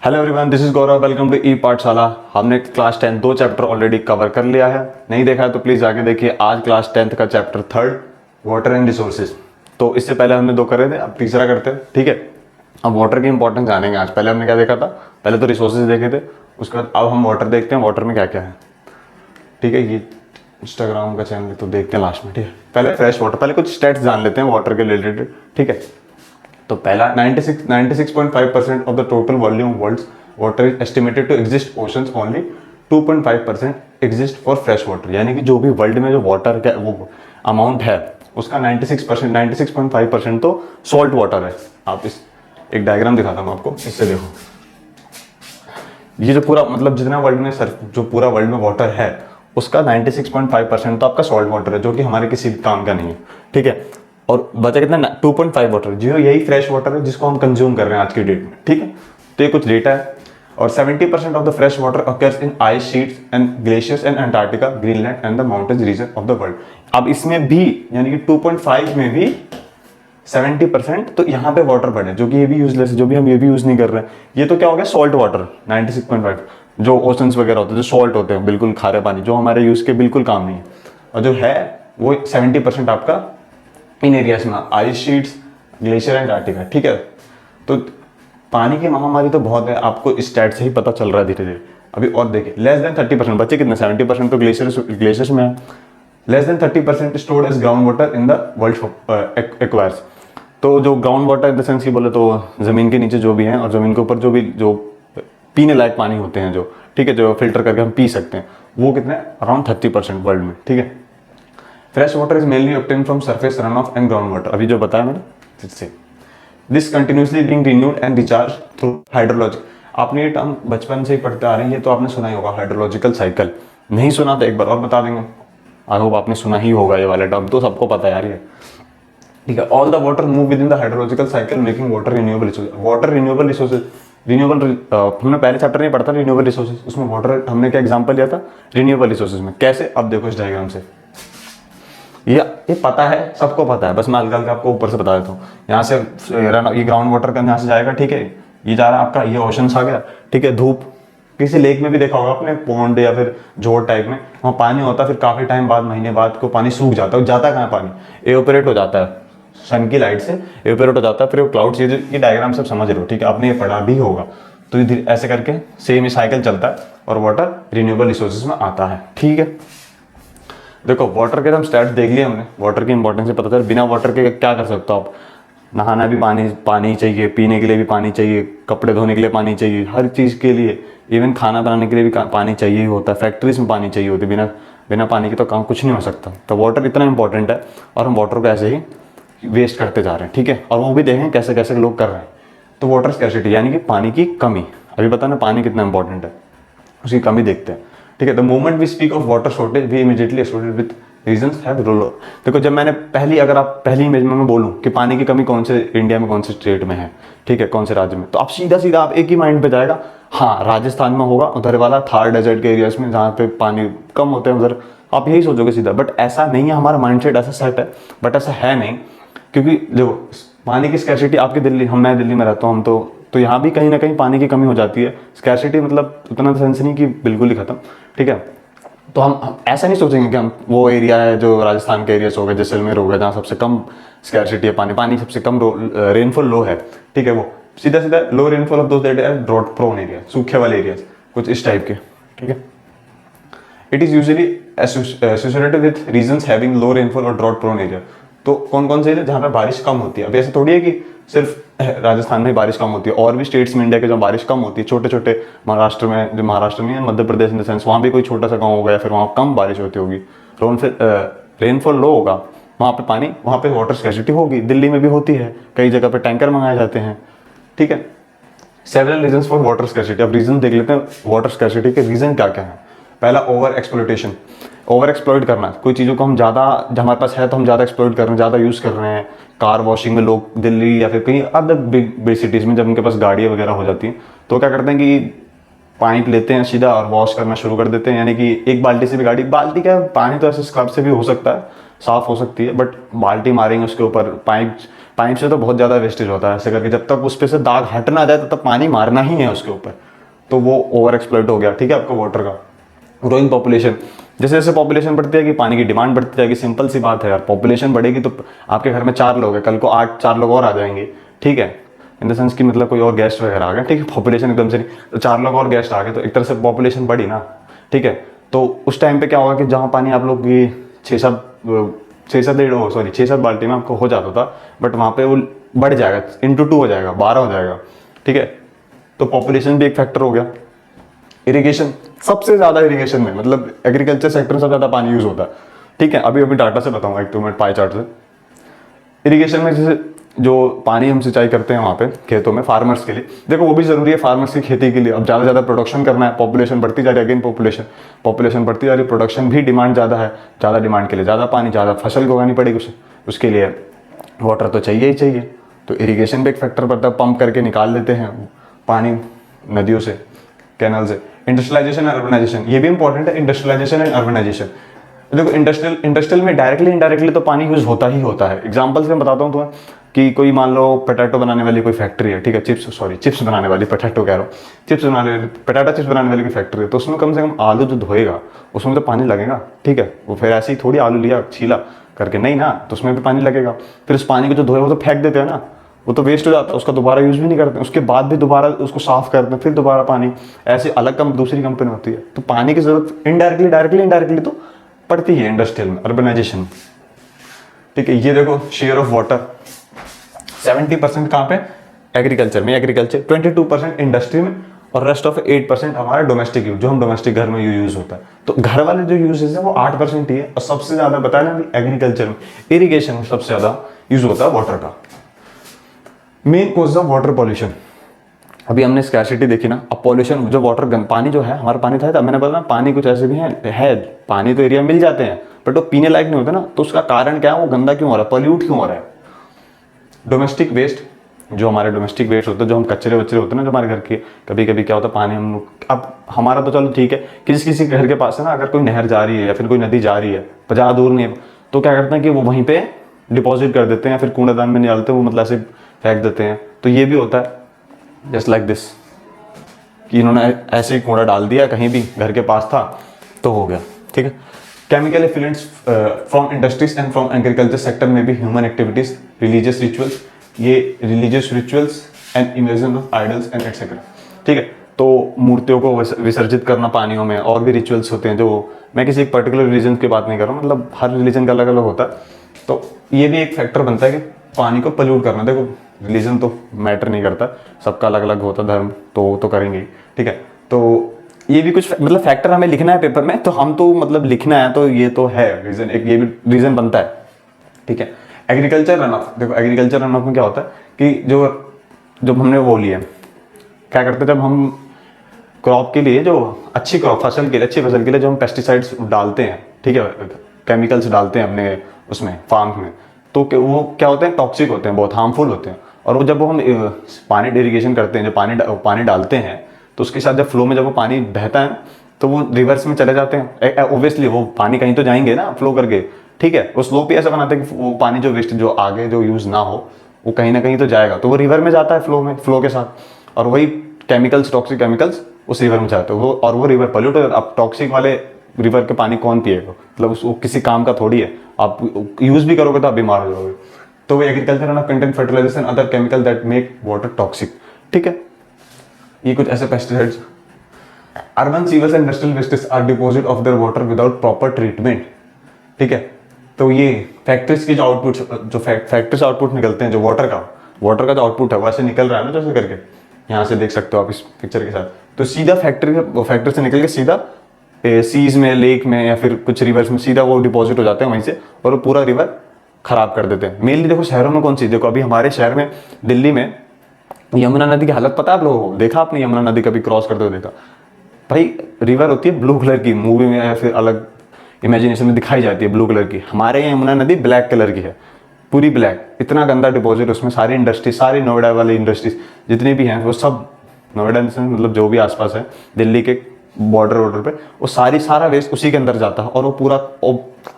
Hello everyone, this is Gaurav. Welcome to e Pathshala. हमने class 10 दो chapter already cover कर लिया है। नहीं देखा है तो प्लीज जाके देखिए। आज क्लास 10 का चैप्टर 3 वाटर एंड रिसोर्सेज। तो इससे पहले हमने दो करे थे, अब तीसरा करते हैं। ठीक है, अब वाटर की इंपॉर्टेंस जानेंगे आज। पहले हमने क्या देखा था? पहले तो रिसोर्सेज देखे थे, उसके बाद अब हम वाटर देखते हैं, वाटर में क्या क्या है। ठीक है, ये इंस्टाग्राम का चैनल तो देखते हैं लास्ट में। ठीक है, पहले फ्रेश वाटर, पहले कुछ स्टेट्स जान लेते हैं वाटर के रिलेटेड। ठीक है, तो पहला 96.5% of the total volume world's water is estimated to exist oceans, only 2.5% exist for fresh water. यानी कि जो भी वर्ल्ड में जो वाटर का वो अमाउंट है उसका 96%, 96.5% तो सॉल्ट वाटर है। आप इस एक डायग्राम दिखाता हूँ आपको, इससे देखो। ये जो पूरा मतलब जितना वर्ल्ड में जो पूरा वर्ल्ड में वाटर है उसका 96.5% तो आपका सॉल्ट वाटर है, जो कि हमारे किसी काम का नहीं है। ठीक है, और बचा कितना? 2.5 वाटर, जो यही फ्रेश वाटर है जिसको हम कंज्यूम कर रहे हैं आज की डेट में। ठीक है, तो ये कुछ डेटा है। और 70% of the fresh water occurs in ice sheets and glaciers and Antarctica, Greenland and the mountains region of the world. अब इसमें भी यानी कि 2.5 में भी 70% तो यहाँ पे वाटर बढ़े, जो कि ये भी यूजलेस है, जो भी हम ये भी यूज नहीं कर रहे हैं। ये तो क्या हो गया? सॉल्ट वाटर 96.5, जो ओशंस वगैरह होते हैं, जो सॉल्ट होते हैं, बिल्कुल खारे पानी, जो हमारे यूज के बिल्कुल काम नहीं है। और जो है वो 70% आपका इन एरियाज में ice sheets, glacier and Antarctica. ठीक है, तो पानी की महामारी तो बहुत है, आपको स्टैट से ही पता चल रहा है धीरे धीरे। अभी और देखिए, लेस देन 30%, बच्चे कितने? 70% तो ग्लेशियर्स में है। Less than 30% stored as ground water in the world aquifers. तो जो ground water in the sense की बोले तो जमीन के नीचे जो भी है और जमीन के ऊपर जो पीने लायक पानी होते हैं, जो ठीक है, जो फिल्टर करके हम पी सकते हैं, वो कितने? अराउंड 30% वर्ल्ड में। ठीक है, fresh water is mainly obtain from surface run of and ground water. अभी जो बताया मैंने इससे this continuously being renewed and recharge through hydrology. आपने ये टर्म बचपन से ही पढ़ते आ रहे हैं, ये तो आपने सुना ही होगा, हाइड्रोलॉजिकल साइकिल। नहीं सुना तो एक बार और बता देंगे। आई होप आपने सुना ही होगा ये वाला टर्म, तो सबको पता है यार ये। ठीक है, all the water move with in the hydrological cycle making water renewable resource. Water renewable resources, renewable हमने पहले चैप्टर में पढ़ा था रिन्यूएबल रिसोर्सेज, उसमें वाटर हमने क्या एग्जांपल लिया था? रिन्यूएबल रिसोर्सेज में। कैसे? अब देखो इस डायग्राम से, ये पता है, सबको पता है, बस मैं हल्का हल्का आपको ऊपर से बता देता हूँ। यहाँ से ये ग्राउंड वाटर का यहाँ से जाएगा। ठीक है, ये जा रहा है आपका, ये ओशंस आ गया। ठीक है, धूप, किसी लेक में भी देखा होगा आपने, पॉन्ड या फिर जोड़ टाइप में, वहाँ पानी होता है, फिर काफी टाइम बाद, महीने बाद को पानी सूख जाता है। जाता कहाँ पानी? एवोपरेट हो जाता है, सन की लाइट से एवोपरेट हो जाता है, फिर वो क्लाउड्स। ये डायग्राम सब समझ रहे हो? ठीक है, आपने ये पढ़ा भी होगा। तो ये ऐसे करके सेम साइकिल चलता है और वाटर रिन्यूएबल रिसोर्सेज में आता है। ठीक है, देखो वाटर के हम स्टैट्स देख लिए हमने, वाटर की इंपॉर्टेंस से पता चला। बिना वाटर के क्या कर सकते हो आप? नहाना भी पानी चाहिए, पीने के लिए भी पानी चाहिए, कपड़े धोने के लिए पानी चाहिए, हर चीज़ के लिए, इवन खाना बनाने के लिए भी पानी चाहिए ही होता है। फैक्ट्रीज में पानी चाहिए होती है, बिना पानी के तो काम कुछ नहीं हो सकता। तो वाटर इतना इंपॉर्टेंट है और हम वाटर को ऐसे ही वेस्ट करते जा रहे हैं। ठीक है, और वो भी देखें कैसे कैसे लोग कर रहे हैं। तो वाटर स्कैर्सिटी यानी कि पानी की कमी। अभी बताना पानी कितना इंपॉर्टेंट है, उसकी कमी देखते हैं। ठीक है, the moment we speak of water shortage we immediately associate with regions have rural. देखो जब मैंने अगर आप पहली इमेज में मैं बोलूं कि पानी की कमी कौन से इंडिया में, कौन से स्टेट में है, ठीक है, कौन से राज्य में, तो आप सीधा आप एक ही माइंड पे जाएगा, हाँ राजस्थान में होगा, उधर वाला थार डेजर्ट के एरियाज में जहाँ पे पानी कम होते हैं उधर, आप यही सोचोगे सीधा। बट ऐसा नहीं है, हमारा माइंडसेट ऐसा सेट है, बट ऐसा है नहीं। क्योंकि देखो पानी की स्कैर्सिटी आपकी मैं दिल्ली में रहता हूँ, हम तो यहाँ भी कहीं ना कहीं पानी की कमी हो जाती है। स्कैर्सिटी मतलब उतना सेंस नहीं कि बिल्कुल ही खत्म। ठीक है, तो हम ऐसा नहीं सोचेंगे कि हम वो एरिया है जो राजस्थान के एरियाज हो गए, जैसलमेर हो गया, जहाँ सबसे कम स्कैर्सिटी है, पानी सबसे कम रेनफॉल लो है। ठीक है, वो सीधा low rainfall of those that are drought prone area, सूखे वाले एरियाज, कुछ इस टाइप के। ठीक है, it is usually associated with regions having low rainfall और ड्रॉट प्रोन एरिया। तो कौन से एरिया जहाँ पे बारिश कम होती है? अब ऐसा थोड़ी है कि सिर्फ राजस्थान में बारिश कम होती है, और भी स्टेट्स में इंडिया के जहाँ बारिश कम होती है, छोटे छोटे महाराष्ट्र में मध्य प्रदेश इन द सेंस, वहाँ भी कोई छोटा सा गाँव होगा, फिर वहाँ कम बारिश होती होगी, रेनफॉल लो होगा, वहाँ पे वाटर स्कैर्सिटी होगी। दिल्ली में भी होती है, कई जगह पे टैंकर मंगाए जाते हैं। ठीक है, several reasons for water scarcity. अब रीजन देख लेते हैं वाटर स्कैर्सिटी के रीजन क्या क्या है। पहला, ओवर एक्सप्लॉइटेशन, ओवर एक्सप्लॉइट करना। कोई चीज़ों को हम ज़्यादा, जब हमारे पास है तो हम ज़्यादा एक्सप्लॉइट कर रहे हैं, ज़्यादा यूज़ कर रहे हैं। कार वॉशिंग में लोग दिल्ली या फिर कहीं अदर बिग सिटीज़ में जब उनके पास गाड़ियाँ वगैरह हो जाती हैं तो क्या करते हैं कि पाइप लेते हैं सीधा और वॉश करना शुरू कर देते हैं। यानी कि एक बाल्टी से भी बाल्टी का पानी तो ऐसे स्क्रब से भी हो सकता है, साफ़ हो सकती है, बट बाल्टी मारेंगे उसके ऊपर, पाइप से तो बहुत ज़्यादा वेस्टेज होता है ऐसे करके, जब तक उस पर से दाग हट ना जाए तब तक पानी मारना ही है उसके ऊपर, तो वो ओवर एक्सप्लॉइट हो गया, ठीक है, आपका वाटर का। ग्रोइंग पॉपुलेशन, जैसे जैसे पॉपुलेशन बढ़ती जाएगी पानी की डिमांड बढ़ती जाएगी, सिंपल सी बात है यार, पॉपुलेशन बढ़ेगी तो आपके घर में 4 लोग हैं, कल को 4 लोग और आ जाएंगे, ठीक है, इन द सेंस कि मतलब कोई और गेस्ट वगैरह आ गए, ठीक है, पॉपुलेशन एकदम से नहीं, तो 4 लोग और गेस्ट आ गए तो एक तरह से पॉपुलेशन बढ़ी ना, ठीक है। तो उस टाइम पे क्या होगा कि जहाँ पानी आप लोग की 6-7 बाल्टी में आपको हो जाता था, बट वहाँ पे वो बढ़ जाएगा, इंटू 2 हो जाएगा, 12 हो जाएगा, ठीक है। तो पॉपुलेशन भी एक फैक्टर हो गया। इरिगेशन, सबसे ज्यादा इरिगेशन में मतलब एग्रीकल्चर सेक्टर में सबसे ज्यादा पानी यूज होता है, ठीक है। अभी डाटा से बताऊंगा, 1-2 मिनट पाई चार्ट से। इरिगेशन में जैसे जो पानी हम सिंचाई करते हैं वहाँ पे खेतों में फार्मर्स के लिए, देखो वो भी जरूरी है फार्मर्स की खेती के लिए। अब ज़्यादा ज़्यादा प्रोडक्शन करना है, पॉपुलेशन बढ़ती जा रही है, अगेन पॉपुलेशन बढ़ती जा रही है, प्रोडक्शन भी डिमांड ज़्यादा है, ज़्यादा डिमांड के लिए ज़्यादा पानी, ज़्यादा फसल को उगानी पड़ेगी, उसके लिए वाटर तो चाहिए ही चाहिए। तो इरिगेशन भी एक फैक्टर पड़ता है, पंप करके निकाल लेते हैं पानी नदियों से, कैनल से। इंडस्ट्रियलाइजेशन एंड अर्बनाइजेशन, ये भी इंपॉर्टेंट है, इंडस्ट्रियलाइजेशन एंड अर्बनाइजेशन। देखो इंडस्ट्रियल में डायरेक्टली इनडायरेक्टली तो पानी यूज होता ही होता है। एग्जांपल से मैं बताता हूँ तुम्हें कि कोई मान लो पोटैटो बनाने वाली कोई फैक्ट्री है, ठीक है, चिप्स बनाने वाली, पोटैटो कह रहा हूँ, पोटैटो चिप्स बनाने वाली कोई फैक्ट्री है, तो उसमें कम से कम आलू जो धोएगा उसमें तो पानी लगेगा, ठीक है। वो फिर ऐसे ही थोड़ी आलू लिया छीला करके, नहीं ना, तो उसमें भी पानी लगेगा। फिर उस पानी को जो धोए वो तो फेंक देते हैं ना, वो तो वेस्ट हो जाता है, उसका दोबारा यूज भी नहीं करते, उसके बाद भी दोबारा उसको साफ करते हैं, फिर दोबारा पानी, ऐसे अलग दूसरी कंपनी होती है। तो पानी की जरूरत इनडायरेक्टली तो पड़ती है इंडस्ट्रियल में, अर्बनाइजेशन, ठीक है। ये देखो शेयर ऑफ वाटर 70% कहाँ पे, एग्रीकल्चर में, 22% इंडस्ट्री में, और रेस्ट ऑफ 8% हमारा डोमेस्टिक यूज, जो हम डोमेस्टिक घर में यूज होता है। तो घर वाले जो यूजेस है वो 8% ही है, और सबसे ज्यादा बताया ना एग्रीकल्चर में, इरिगेशन में सबसे ज्यादा यूज होता है वाटर का। Main cause of water pollution, अभी हमने स्कैर्सिटी देखी ना। अब पॉल्यूशन, जो वाटर पानी जो है, हमारा पानी था, मैंने बोला ना पानी कुछ ऐसे भी है पानी तो एरिया मिल जाते हैं बट वो पीने लायक नहीं होते ना, तो उसका कारण क्या है, वो गंदा क्यों हो रहा है, पॉल्यूट क्यों हो रहा है। डोमेस्टिक वेस्ट, जो हमारे डोमेस्टिक वेस्ट होते हैं, जो हम कचरे वचरे होते हैं ना जो हमारे घर के, कभी कभी क्या होता है पानी हम लोग, अब हमारा तो चलो ठीक है, किसी घर के पास है ना, अगर कोई नहर जा रही है या फिर कोई नदी जा रही है, ज़्यादा दूर नहीं है, तो क्या करते हैं कि वो वहीं पे डिपॉजिट कर देते हैं, या फिर कूड़ेदान में नहीं डालते, वो मतलब ऐसे फेंक देते हैं। तो ये भी होता है जस्ट लाइक दिस, कि इन्होंने ऐसे ही कूड़ा डाल दिया कहीं भी, घर के पास था तो हो गया, ठीक है। Chemical effluents from industries and from agriculture sector में भी ह्यूमन एक्टिविटीज, रिलीजियस रिचुअल्स, ये religious rituals and invasion of idols and etcetera, ठीक है। तो मूर्तियों को विसर्जित करना पानियों में, और भी रिचुअल्स होते हैं, जो मैं किसी एक पर्टिकुलर रिलीजन की बात नहीं कर रहा हूँ, मतलब हर रिलीजन का अलग अलग होता है। तो ये भी एक फैक्टर बनता है कि पानी को पल्यूट करना। देखो रिलीजन तो मैटर नहीं करता, सबका अलग अलग होता धर्म, तो करेंगे, ठीक है। तो ये भी कुछ मतलब फैक्टर हमें लिखना है पेपर में, तो हम तो मतलब लिखना है, तो ये तो है रीजन, एक ये भी रीजन बनता है, ठीक है। एग्रीकल्चर रन ऑफ, देखो एग्रीकल्चर रन ऑफ में क्या होता है कि जो हमने वो लिया, क्या करते हैं जब हम क्रॉप के लिए, जो अच्छी क्रॉप फसल के लिए, अच्छी फसल के लिए जो हम पेस्टिसाइड्स डालते हैं, ठीक है, केमिकल्स डालते हैं अपने उसमें फार्म में, तो वो क्या होते हैं, टॉक्सिक होते हैं, बहुत हार्मफुल होते हैं। और वो जब हम पानी इरिगेशन करते हैं, जब पानी डालते हैं, तो उसके साथ जब फ्लो में जब वो पानी बहता है तो वो रिवर्स में चले जाते हैं, ऑब्वियसली वो पानी कहीं तो जाएंगे ना फ्लो करके, ठीक है। वो स्लोप ही ऐसा बनाते हैं कि वो पानी जो वेस्ट, जो आगे जो यूज ना हो, वो कहीं ना कहीं तो जाएगा, तो वो रिवर में जाता है फ्लो के साथ, और वही केमिकल्स, टॉक्सिक केमिकल्स उस रिवर में जाते हैं, और वो रिवर पॉल्यूट हो जाता है। अब टॉक्सिक वाले रिवर के पानी कौन पिएगा, मतलब उसको किसी काम का थोड़ी है, आप यूज भी करोगे तो आप बीमार हो जाओगे। तो वो एग्रीकल्चर ना content fertilization other chemical that make water toxic, ठीक है। ये कुछ ऐसे pesticides. Urban sewers and industrial wastage are deposit of their water without proper treatment, ठीक है। तो ये फैक्ट्रीज की जो आउटपुट, जो फैक्ट्री से आउटपुट निकलते हैं, जो वाटर का जो आउटपुट है वो ऐसे निकल रहा है ना, जैसे करके यहाँ से देख सकते हो आप इस पिक्चर के साथ, तो सीधा फैक्ट्री से निकल के सीधा सीज में, लेक में, या फिर कुछ रिवर्स में सीधा वो डिपॉजिट हो जाते हैं वहीं से, और वो पूरा रिवर खराब कर देते हैं। मेनली देखो शहरों में कौन सी, देखो अभी हमारे शहर में दिल्ली में यमुना नदी की हालत पता है आप लोगों को, देखा आपने यमुना नदी कभी क्रॉस करते हुए देखा भाई, रिवर होती है ब्लू कलर की, मूवी में या फिर अलग इमेजिनेशन में दिखाई जाती है ब्लू कलर की, हमारे यहाँ यमुना नदी ब्लैक कलर की है, पूरी ब्लैक, इतना गंदा डिपॉजिट उसमें, सारी इंडस्ट्री, सारी नोएडा वाली इंडस्ट्रीज जितनी भी हैं वो सब, नोएडा मतलब जो भी आसपास है दिल्ली के बॉर्डर वॉर्डर पे, वो सारा वेस्ट उसी के अंदर जाता है और वो पूरा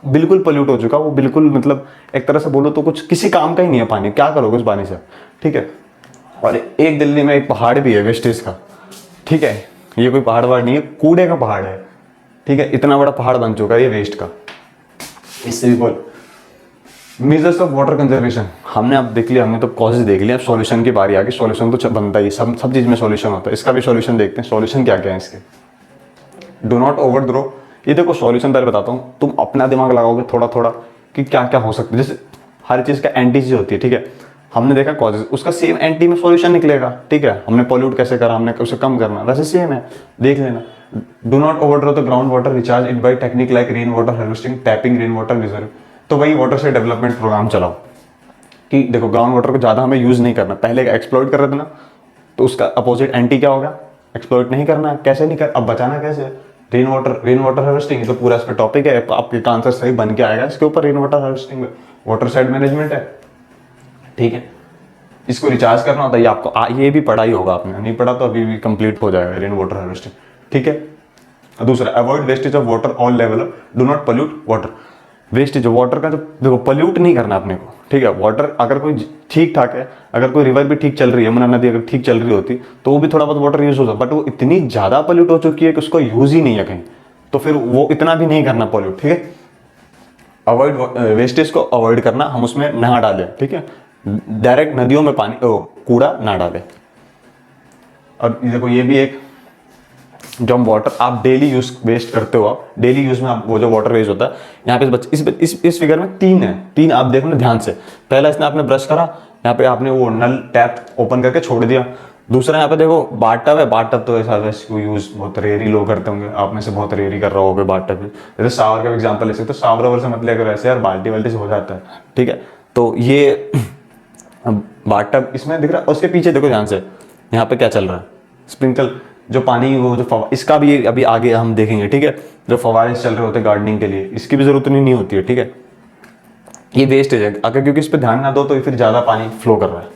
बिल्कुल पोल्यूट हो चुका, वो बिल्कुल मतलब एक तरह से बोलो तो कुछ किसी काम का ही नहीं है पानी, क्या करोगे उस पानी से, ठीक है। और एक दिल्ली में एक पहाड़ भी है वेस्टेज का, ठीक है, ये कोई पहाड़ वहाड़ नहीं है, कूड़े का पहाड़ है, ठीक है, इतना बड़ा पहाड़ बन चुका है ये वेस्ट का। इससे भी बोल मेजर्स ऑफ वाटर कंजर्वेशन हमने अब देख लिया, हमने तो कॉजेज देख लिया, अब सॉल्यूशन की बारी आ गई। सॉल्यूशन तो बनता ही, सब चीज में सॉल्यूशन होता है, इसका भी सॉल्यूशन देखते हैं। सॉल्यूशन क्या क्या है इसके? Do not overthrow. ये देखो सॉल्यूशन पहले बताता हूँ, तुम अपना दिमाग लगाओगे थोड़ा थोड़ा कि क्या क्या हो सकता है, जैसे हर चीज का एंटी चीज होती है, ठीक है। हमने देखा कॉजेज, उसका सेम एंटी में सॉल्यूशन निकलेगा, ठीक है। हमने पॉल्यूट कैसे करा, हमने उसे कम करना, वैसे सेम है, देख लेना। Do not overdraw the ground water, recharge it by technique like rain water harvesting, tapping rain water reserve. तो वही वाटर से डेवलपमेंट प्रोग्राम चलाओ कि देखो ग्राउंड वाटर को ज़्यादा हमें यूज़ नहीं करना, पहले एक्सप्लॉइट कर रहे थे ना, तो उसका अपोजिट एंटी क्या होगा, एक्सप्लॉइट नहीं करना। कैसे नहीं कर, अब बचाना कैसे? रेन वाटर हार्वेस्टिंग, तो पूरा इस पर टॉपिक है, आपके आंसर सही बन के आएगा इसके ऊपर। रेन वाटर हार्वेस्टिंग में वाटर साइड मैनेजमेंट है, ठीक है। इसको रिचार्ज करना होता है, ये आपको ये भी पढ़ा ही होगा आपने, नहीं पढ़ा तो अभी भी कंप्लीट हो जाएगा रेन वाटर हार्वेस्टिंग, ठीक है। दूसरा, avoid wastage of water all level, do not pollute water. Wastage water का तो देखो पोल्यूट नहीं करना अपने को, ठीक है। वाटर अगर कोई ठीक ठाक है, अगर कोई रिवर भी ठीक चल रही है, यमुना नदी अगर ठीक चल रही होती तो वो भी थोड़ा बहुत वाटर यूज होता, बट वो इतनी ज्यादा पोल्यूट हो चुकी है कि उसको यूज ही नहीं है कहीं, तो फिर वो इतना भी नहीं करना पोल्यूट, ठीक है। अवॉइड वेस्टेज को अवॉइड करना, हम उसमें ना डालें, ठीक है। डायरेक्ट नदियों में पानी कूड़ा ना डालें। और देखो ये भी एक, जो हम वाटर आप डेली यूज वेस्ट करते हो, आप डेली यूज में आप वो जो वाटर वेस्ट होता है, यहाँ पे इस फिगर में तीन आप देखो ना ध्यान से। पहला इसने आपने ब्रश करा, यहाँ पे आपने वो नल टैप ओपन करके छोड़ दिया। दूसरा यहाँ पे देखो बाथटब है, बाथटब तो ऐसा वैसे यूज बहुत रेयरी लोग करते होंगे, आप में से बहुत रेयरी कर रहे होगे बाथटब। जैसे शावर का एग्जाम्पल ले सकते हो, शावर ओवर से मत लेकर वैसे यार बाल्टी वाल्टी से हो जाता है, ठीक है। तो ये बाथटब इसमें दिख रहा है, उसके पीछे देखो ध्यान से, यहाँ पे क्या चल रहा है, स्प्रिंकल जो पानी, वो जो इसका भी अभी आगे हम देखेंगे, ठीक है। जो फवारे चल रहे होते हैं गार्डनिंग के लिए, इसकी भी जरूरत नहीं होती है, ठीक है। ये वेस्टेज है, अगर क्योंकि इस पर ध्यान ना दो तो फिर ज्यादा पानी फ्लो कर रहा है।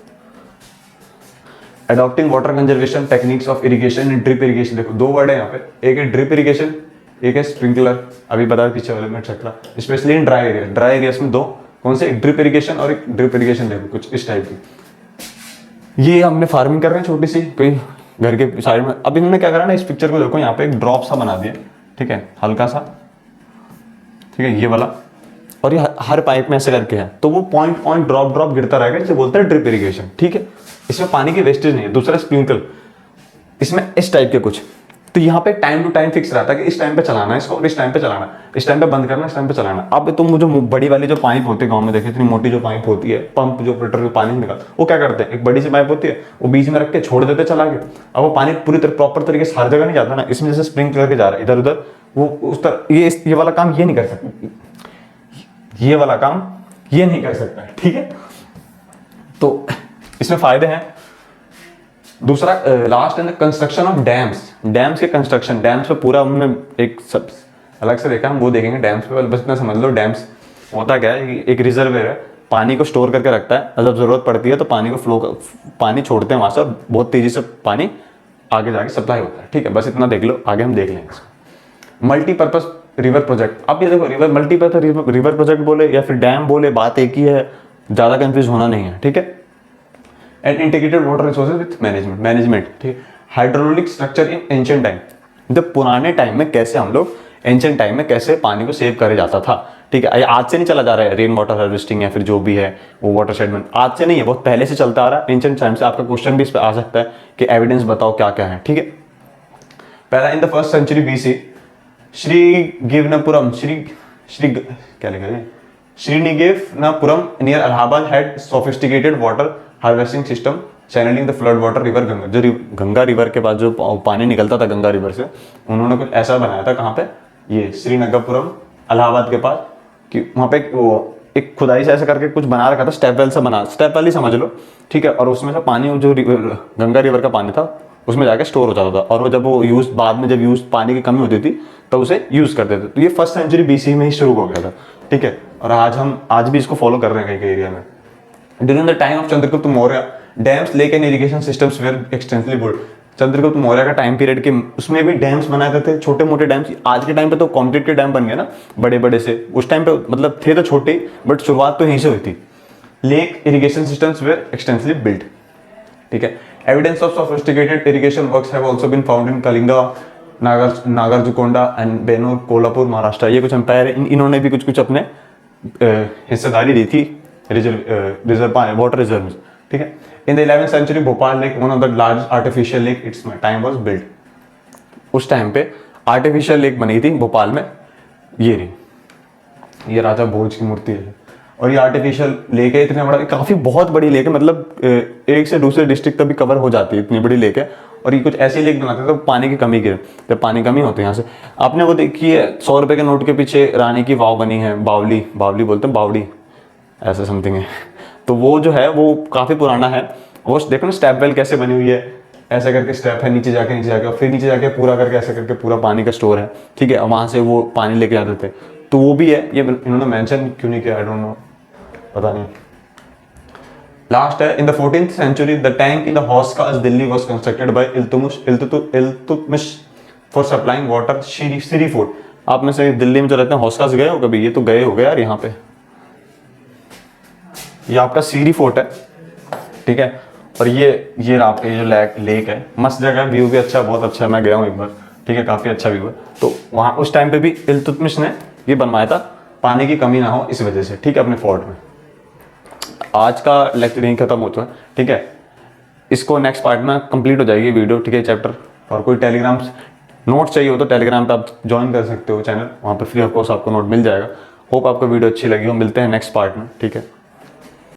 Adopting water conservation techniques of irrigation and drip irrigation. देखो दो वर्ड है यहाँ पे, एक है ड्रिप इरिगेशन, एक है स्प्रिंकलर। अभी बता पीछे वाले में etcetera, specially in dry areas में दो, कौन से, एक ड्रिप इरिगेशन और एक ड्रिप इरिगेशन। देखो कुछ इस टाइप की, ये हमने फार्मिंग कर रहे हैं छोटी सी कोई घर के साइड में। अभी हमने क्या करा ना, इस पिक्चर को देखो, यहाँ पे एक ड्रॉप सा बना दिया, ठीक है, हल्का सा, ठीक है, ये वाला, और ये हर पाइप में ऐसे करके है, तो वो पॉइंट ड्रॉप गिरता रहेगा, जिसे बोलते हैं ड्रिप इरिगेशन, ठीक है। इसमें पानी की वेस्टेज नहीं है। दूसरा स्प्रिंकल, इसमें इस टाइप के कुछ, तो यहाँ पे टाइम टू टाइम फिक्स रहता है कि इस टाइम पे चलाना है इसको, इस टाइम पे चलाना, इस टाइम पे बंद करना, इस टाइम पे चलाना। अब तुम जो बड़ी वाली जो पाइप होती है गांव में देखे, इतनी मोटी जो पाइप होती है, पंप जो फिल्टर जो पानी निकाल, वो क्या करते हैं, एक बड़ी सी पाइप होती है, वो बीच में रख के छोड़ देते चला के। अब वो पानी पूरी तरह प्रॉपर तरीके से हर जगह नहीं जाता ना, इसमें जैसे स्प्रिंग करके जा रहा है इधर उधर, वो उस तरह ये वाला काम ये नहीं कर सकता, ये वाला काम ये नहीं कर सकता, ठीक है। तो इसमें फायदे हैं। दूसरा लास्ट है कंस्ट्रक्शन ऑफ डैम्स के कंस्ट्रक्शन। डैम्स पे पूरा हमने एक सब अलग से देखा, हम वो देखेंगे डैम्स पे। बस इतना समझ लो, डैम्स होता क्या है, एक रिजर्वेयर है, पानी को स्टोर करके रखता है, जब जरूरत पड़ती है तो पानी को पानी छोड़ते हैं वहां से, और बहुत तेजी से पानी आगे जाके सप्लाई होता है, ठीक है। बस इतना देख लो, आगे हम देख लेंगे इसको। Multipurpose river project. अब ये देखो, रिवर मल्टीपर्पज रिवर प्रोजेक्ट बोले या फिर डैम बोले, बात एक ही है, ज्यादा कंफ्यूज होना नहीं है, ठीक है। And integrated water resources with management, ठीक है। Hydraulic structure in ancient time. जब पुराने टाइम में कैसे हम लोग एंशिएंट टाइम में कैसे पानी को सेव करे जाता था, ठीक है। आज से नहीं चला जा रहा है रेन वाटर हार्वेस्टिंग या फिर जो भी है वो वाटर शेडमेंट, आज से नहीं है, बहुत पहले से चलता आ रहा है एंशिएंट टाइम से। आपका क्वेश्चन भी इस पर आ सकता है कि एविडेंस बताओ क्या क्या है, ठीक है। पहला, in the first century BC श्रीगिवनपुरम क्या लिखा है, श्रीनिगेवनपुरम near Allahabad had sophisticated water harvesting system channelling the flood water river Ganga. जो गंगा रिवर के पास जो पानी निकलता था गंगा रिवर से, उन्होंने कुछ ऐसा बनाया था, कहाँ पे, ये श्रीनगरपुरम इलाहाबाद के पास, कि वहाँ पे एक खुदाई से ऐसा करके कुछ बना रखा था, स्टेप वेल ही समझ लो, ठीक है। और उसमें से पानी जो गंगा रिवर का पानी था उसमें जाके स्टोर हो जाता था, और वो जब वो यूज बाद में जब यूज पानी की कमी होती थी तो उसे यूज करते थे। तो ये फर्स्ट सेंचुरी बीसी में ही शुरू हो गया था, ठीक है। और आज भी इसको फॉलो कर रहे हैं कई एरिया में। During the time of Chandragupta Maurya dams, lake and irrigation systems were extensively built. Chandragupta Maurya का टाइम पीरियड के उसमें भी डैम्स बनाए थे, छोटे मोटे डैम्स। आज के टाइम पे तो कंक्रीट के डैम बन गए ना बड़े बड़े से, उस टाइम पे मतलब थे तो छोटे, बट शुरुआत तो यहीं से हुई थी। Lake irrigation systems were extensively built, ठीक है। Evidence of sophisticated irrigation works have also been found in Kalinga, Nagarjunakonda and Benur, Kolhapur, Maharashtra. ये कुछ एम्पायर इन्होंने भी कुछ कुछ अपने हिस्सेदारी दी थी रिजर्व वाटर रिजर्व में, ठीक है। In the 11th century Bhopal lake, one of the large artificial lake its time was built. उस टाइम पे आर्टिफिशियल लेक बनी थी भोपाल में, ये रही, ये राजा भोज की मूर्ति है। और ये आर्टिफिशियल लेक है, इतना बड़ा, काफी बहुत बड़ी लेक है, मतलब एक से दूसरे डिस्ट्रिक्ट तक भी कवर हो जाती है, इतनी बड़ी लेक है। और ये कुछ ऐसी लेक बनाते हैं तो पानी की कमी के, जब पानी कमी होती है यहाँ से। आपने वो देखी है 100 रुपए के नोट के पीछे रानी की वाव बनी है, बावली, बावली बोलते हैं, बावड़ी ऐसा समथिंग है। तो वो जो है वो काफी पुराना है। वो देखो ना स्टेप वेल कैसे बनी हुई है, ऐसा करके स्टेप है, नीचे जाके और फिर नीचे जाके पूरा करके ऐसा करके पूरा पानी का स्टोर है, ठीक है। वहां से वो पानी लेके आते थे, तो वो भी है। ये इन्होंने मेंशन क्यों नहीं किया, आई डोंट नो, पता नहीं। लास्ट है, in the 14th century the tank in the Hauz Khas Delhi was constructed by Iltutmish for supplying water Siri fort. आप में से दिल्ली में जो रहते हैं हौसखास गए हो कभी? ये तो गए हो गए यार। यहाँ पे ये आपका सीरी फोर्ट है, ठीक है। और ये आपके जो लेक है, मस्त जगह है, व्यू भी अच्छा, बहुत अच्छा है, मैं गया हूँ एक बार, ठीक है, काफी अच्छा व्यू है। तो वहाँ उस टाइम पे भी इल्तुतमिश ने ये बनवाया था, पानी की कमी ना हो इस वजह से, ठीक है, अपने फोर्ट में। आज का लेक्चर यहीं खत्म होता है, ठीक है। इसको नेक्स्ट पार्ट में कंप्लीट हो जाएगी वीडियो, ठीक है, चैप्टर। और कोई टेलीग्राम नोट चाहिए हो तो टेलीग्राम पे आप ज्वाइन कर सकते हो चैनल, वहाँ पे फ्री ऑफ कॉस्ट आपको नोट मिल जाएगा। होप आपको वीडियो अच्छी लगी हो, मिलते हैं नेक्स्ट पार्ट में, ठीक है।